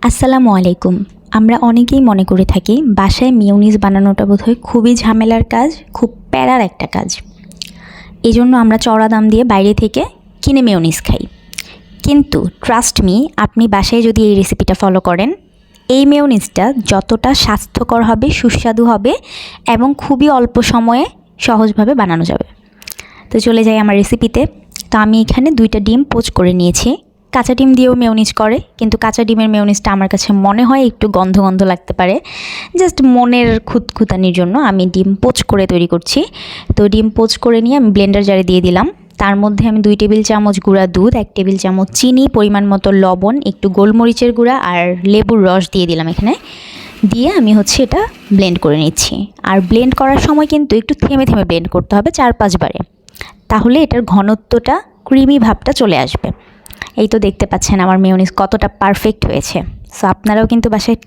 আসসালামু আলাইকুম। আমরা অনেকেই মনে করে থাকি বাসায় মিউনিস বানানোটা বোধহয় খুবই ঝামেলার কাজ, খুব প্যারার একটা কাজ। এজন্য আমরা চড়া দাম দিয়ে বাইরে থেকে কিনে মিউনিস খাই। কিন্তু ট্রাস্ট মি, আপনি বাসায় যদি এই রেসিপিটা ফলো করেন, এই মিউনিসটা যতটা স্বাস্থ্যকর হবে, সুস্বাদু হবে এবং খুবই অল্প সময়ে সহজভাবে বানানো যাবে। তো চলে যাই আমার রেসিপিতে। তো আমি এখানে 2টা ডিম পোচ করে নিয়েছি। কাঁচা ডিম দিয়েও মেয়োনিজ করে, কিন্তু কাঁচা ডিমের মেয়োনিজটা আমার কাছে মনে হয় একটু গন্ধ গন্ধ লাগতে পারে। জাস্ট মনের খুঁতখুঁতানির জন্য আমি ডিম পোচ করে তৈরি করছি। তো ডিম পোচ করে নিয়ে আমি ব্লেন্ডার জারে দিয়ে দিলাম। তার মধ্যে আমি 2 টেবিল চামচ গুঁড়া দুধ, 1 টেবিল চামচ চিনি, পরিমাণ মতো লবণ, একটু গোলমরিচের গুঁড়া আর লেবুর রস দিয়ে দিলাম এখানে। দিয়ে আমি এটা ব্লেন্ড করে নিচ্ছি। আর ব্লেন্ড করার সময় কিন্তু একটু থেমে থেমে ব্লেন্ড করতে হবে 4-5 বারে, তাহলে এটার ঘনত্বটা, ক্রিমি ভাবটা চলে আসবে। এই তো দেখতে পাচ্ছেন আমার মেয়োনিজ কতটা পারফেক্ট হয়েছে। সো আপনারাও কিন্তু বাসায়